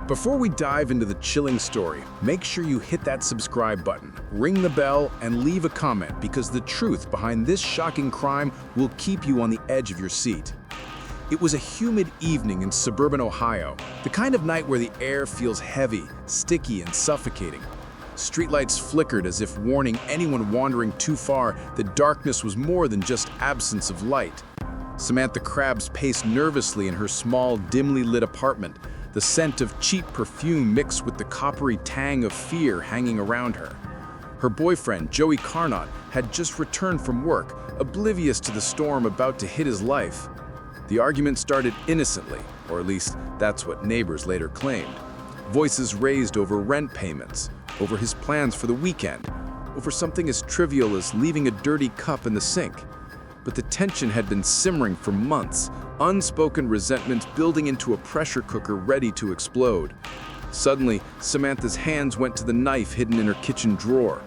Before we dive into the chilling story, make sure you hit that subscribe button, ring the bell, and leave a comment because the truth behind this shocking crime will keep you on the edge of your seat. It was a humid evening in suburban Ohio, the kind of night where the air feels heavy, sticky, and suffocating. Streetlights flickered as if warning anyone wandering too far that darkness was more than just absence of light. Samantha Krebs paced nervously in her small, dimly lit apartment, the scent of cheap perfume mixed with the coppery tang of fear hanging around her. Her boyfriend, Joey Carnot, had just returned from work, oblivious to the storm about to hit his life. The argument started innocently, or at least that's what neighbors later claimed. Voices raised over rent payments, over his plans for the weekend, over something as trivial as leaving a dirty cup in the sink. But the tension had been simmering for months, unspoken resentments building into a pressure cooker ready to explode. Suddenly, Samantha's hands went to the knife hidden in her kitchen drawer.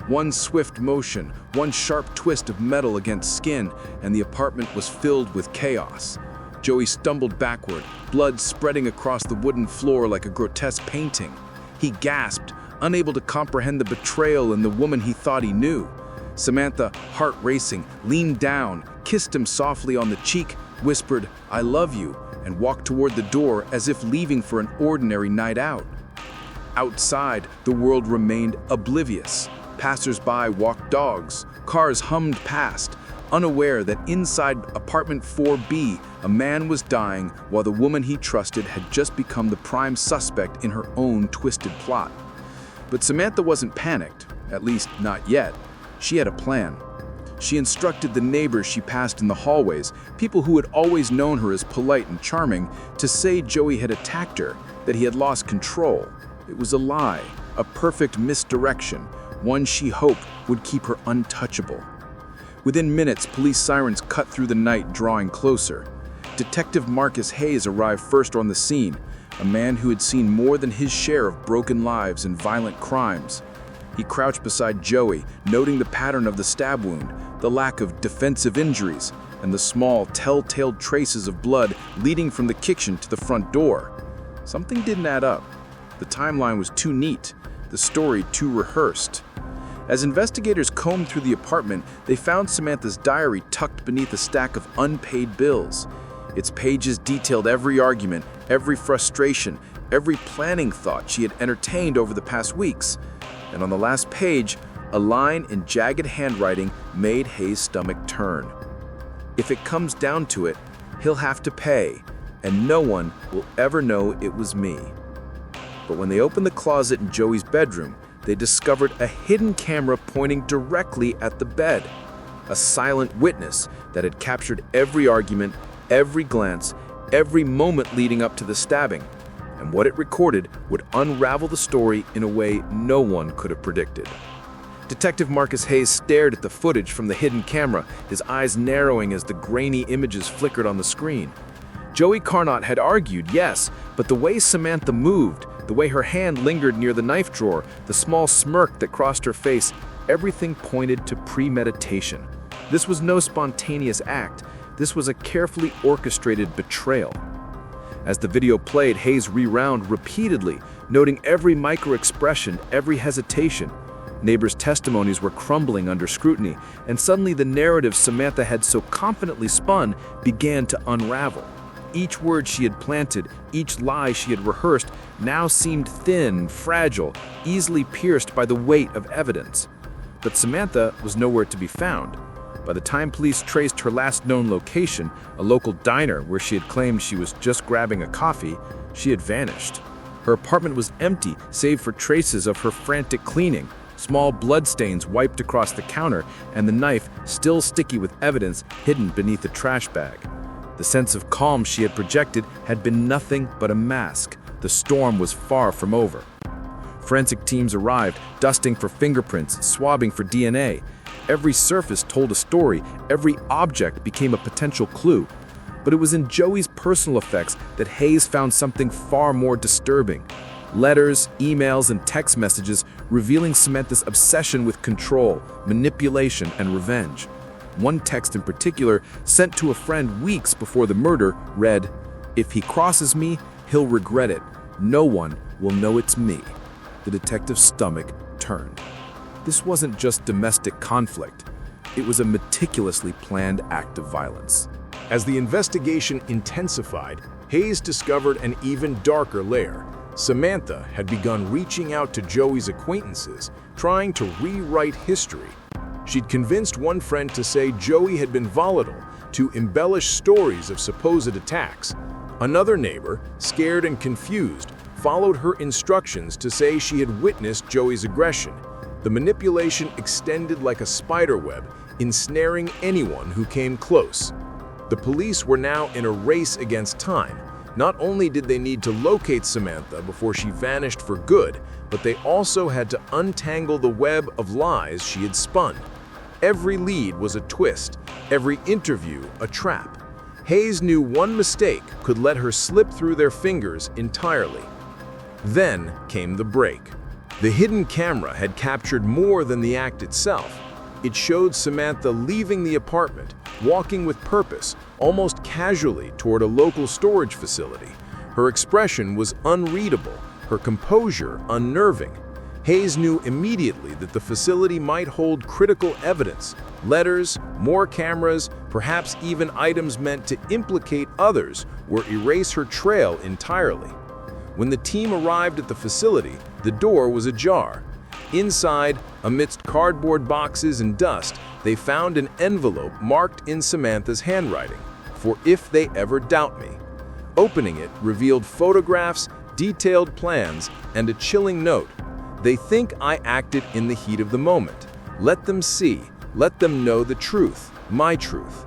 One swift motion, one sharp twist of metal against skin, and the apartment was filled with chaos. Joey stumbled backward, blood spreading across the wooden floor like a grotesque painting. He gasped, unable to comprehend the betrayal in the woman he thought he knew. Samantha, heart racing, leaned down, kissed him softly on the cheek, whispered, "I love you," and walked toward the door as if leaving for an ordinary night out. Outside, the world remained oblivious. Passers-by walked dogs, cars hummed past, unaware that inside apartment 4B, a man was dying while the woman he trusted had just become the prime suspect in her own twisted plot. But Samantha wasn't panicked, at least not yet. She had a plan. She instructed the neighbors she passed in the hallways, people who had always known her as polite and charming, to say Joey had attacked her, that he had lost control. It was a lie, a perfect misdirection, one she hoped would keep her untouchable. Within minutes, police sirens cut through the night, drawing closer. Detective Marcus Hayes arrived first on the scene, a man who had seen more than his share of broken lives and violent crimes. He crouched beside Joey, noting the pattern of the stab wound, the lack of defensive injuries, and the small, telltale traces of blood leading from the kitchen to the front door. Something didn't add up. The timeline was too neat, the story too rehearsed. As investigators combed through the apartment, they found Samantha's diary tucked beneath a stack of unpaid bills. Its pages detailed every argument, every frustration, every planning thought she had entertained over the past weeks. And on the last page, a line in jagged handwriting made Hayes' stomach turn. "If it comes down to it, he'll have to pay, and no one will ever know it was me." But when they opened the closet in Joey's bedroom, they discovered a hidden camera pointing directly at the bed. A silent witness that had captured every argument, every glance, every moment leading up to the stabbing. And what it recorded would unravel the story in a way no one could have predicted. Detective Marcus Hayes stared at the footage from the hidden camera, his eyes narrowing as the grainy images flickered on the screen. Joey Carnot had argued, yes, but the way Samantha moved, the way her hand lingered near the knife drawer, the small smirk that crossed her face, everything pointed to premeditation. This was no spontaneous act. This was a carefully orchestrated betrayal. As the video played, Hayes rewound repeatedly, noting every micro-expression, every hesitation. Neighbors' testimonies were crumbling under scrutiny, and suddenly the narrative Samantha had so confidently spun began to unravel. Each word she had planted, each lie she had rehearsed, now seemed thin, fragile, easily pierced by the weight of evidence. But Samantha was nowhere to be found. By the time police traced her last known location, a local diner where she had claimed she was just grabbing a coffee, she had vanished. Her apartment was empty, save for traces of her frantic cleaning, small bloodstains wiped across the counter, and the knife, still sticky with evidence, hidden beneath a trash bag. The sense of calm she had projected had been nothing but a mask. The storm was far from over. Forensic teams arrived, dusting for fingerprints, swabbing for DNA. Every surface told a story, every object became a potential clue. But it was in Joey's personal effects that Hayes found something far more disturbing. Letters, emails, and text messages revealing Samantha's obsession with control, manipulation, and revenge. One text in particular, sent to a friend weeks before the murder, read, "If he crosses me, he'll regret it. No one will know it's me. The detective's stomach turned. This wasn't just domestic conflict. It was a meticulously planned act of violence. As the investigation intensified, Hayes discovered an even darker layer. Samantha had begun reaching out to Joey's acquaintances, trying to rewrite history. She'd convinced one friend to say Joey had been volatile, to embellish stories of supposed attacks. Another neighbor, scared and confused, followed her instructions to say she had witnessed Joey's aggression. The manipulation extended like a spiderweb, ensnaring anyone who came close. The police were now in a race against time. Not only did they need to locate Samantha before she vanished for good, but they also had to untangle the web of lies she had spun. Every lead was a twist, every interview a trap. Hayes knew one mistake could let her slip through their fingers entirely. Then came the break. The hidden camera had captured more than the act itself. It showed Samantha leaving the apartment, walking with purpose, almost casually toward a local storage facility. Her expression was unreadable, her composure unnerving. Hayes knew immediately that the facility might hold critical evidence, letters, more cameras, perhaps even items meant to implicate others or erase her trail entirely. When the team arrived at the facility, the door was ajar. Inside, amidst cardboard boxes and dust, they found an envelope marked in Samantha's handwriting, "For if they ever doubt me." Opening it revealed photographs, detailed plans, and a chilling note. "They think I acted in the heat of the moment. Let them see, let them know the truth, my truth."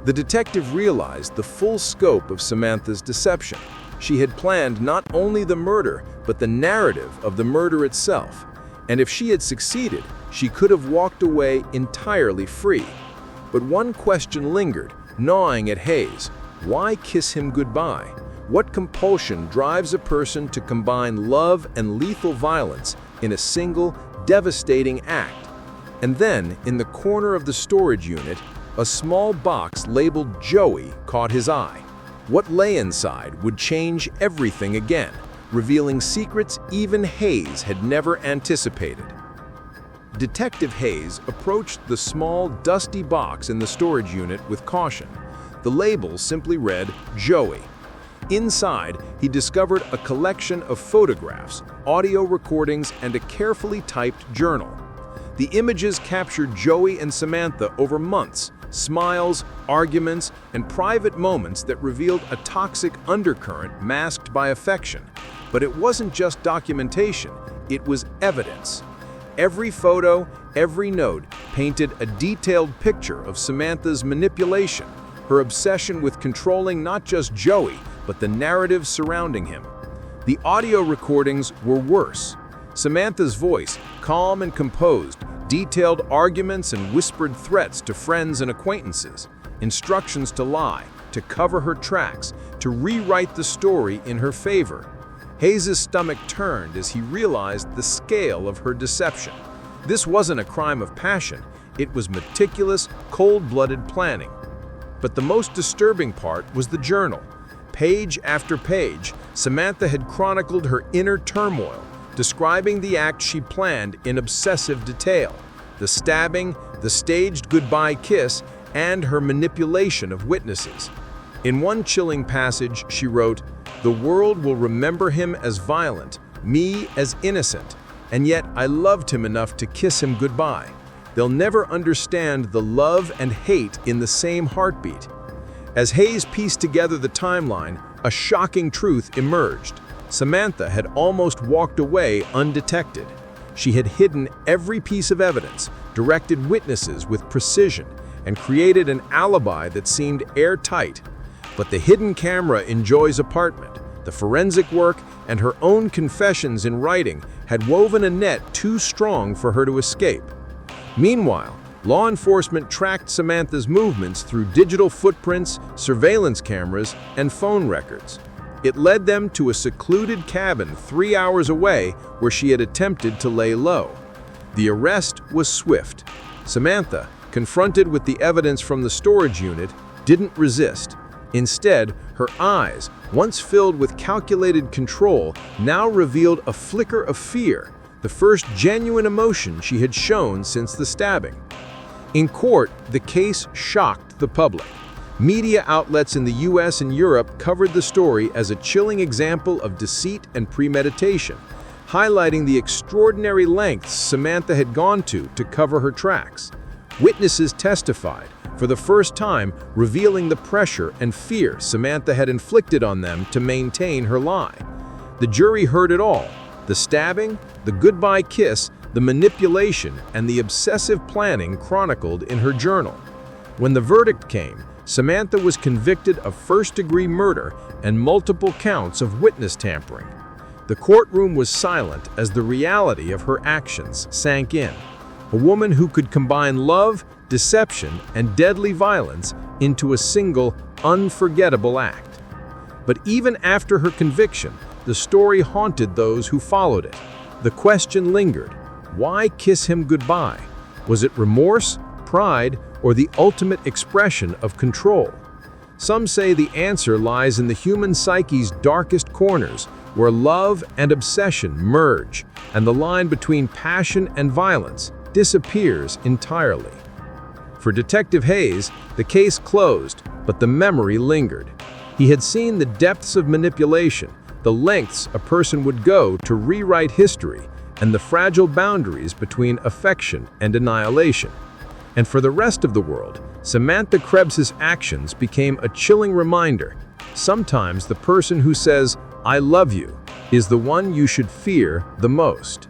The detective realized the full scope of Samantha's deception. She had planned not only the murder, but the narrative of the murder itself. And if she had succeeded, she could have walked away entirely free. But one question lingered, gnawing at Hayes. Why kiss him goodbye? What compulsion drives a person to combine love and lethal violence in a single, devastating act? And then, in the corner of the storage unit, a small box labeled Joey caught his eye. What lay inside would change everything again, revealing secrets even Hayes had never anticipated. Detective Hayes approached the small, dusty box in the storage unit with caution. The label simply read, Joey. Inside, he discovered a collection of photographs, audio recordings, and a carefully typed journal. The images captured Joey and Samantha over months, smiles, arguments, and private moments that revealed a toxic undercurrent masked by affection. But it wasn't just documentation, it was evidence. Every photo, every note painted a detailed picture of Samantha's manipulation, her obsession with controlling not just Joey, but the narrative surrounding him. The audio recordings were worse. Samantha's voice, calm and composed, detailed arguments and whispered threats to friends and acquaintances, instructions to lie, to cover her tracks, to rewrite the story in her favor. Hayes' stomach turned as he realized the scale of her deception. This wasn't a crime of passion, it was meticulous, cold-blooded planning. But the most disturbing part was the journal. Page after page, Samantha had chronicled her inner turmoil, describing the act she planned in obsessive detail, the stabbing, the staged goodbye kiss, and her manipulation of witnesses. In one chilling passage, she wrote, "The world will remember him as violent, me as innocent, and yet I loved him enough to kiss him goodbye. They'll never understand the love and hate in the same heartbeat." As Hayes pieced together the timeline, a shocking truth emerged. Samantha had almost walked away undetected. She had hidden every piece of evidence, directed witnesses with precision, and created an alibi that seemed airtight. But the hidden camera in Joey's apartment, the forensic work, and her own confessions in writing had woven a net too strong for her to escape. Meanwhile, law enforcement tracked Samantha's movements through digital footprints, surveillance cameras, and phone records. It led them to a secluded cabin 3 hours away where she had attempted to lay low. The arrest was swift. Samantha, confronted with the evidence from the storage unit, didn't resist. Instead, her eyes, once filled with calculated control, now revealed a flicker of fear, the first genuine emotion she had shown since the stabbing. In court, the case shocked the public. Media outlets in the US and Europe covered the story as a chilling example of deceit and premeditation, highlighting the extraordinary lengths Samantha had gone to cover her tracks. Witnesses testified, for the first time revealing the pressure and fear Samantha had inflicted on them to maintain her lie. The jury heard it all: the stabbing, the goodbye kiss, the manipulation, and the obsessive planning chronicled in her journal. When the verdict came, Samantha was convicted of first-degree murder and multiple counts of witness tampering. The courtroom was silent as the reality of her actions sank in. A woman who could combine love, deception, and deadly violence into a single, unforgettable act. But even after her conviction, the story haunted those who followed it. The question lingered: why kiss him goodbye? Was it remorse, pride, or the ultimate expression of control? Some say the answer lies in the human psyche's darkest corners, where love and obsession merge, and the line between passion and violence disappears entirely. For Detective Hayes, the case closed, but the memory lingered. He had seen the depths of manipulation, the lengths a person would go to rewrite history, and the fragile boundaries between affection and annihilation. And for the rest of the world, Samantha Krebs' actions became a chilling reminder. Sometimes the person who says, "I love you," is the one you should fear the most.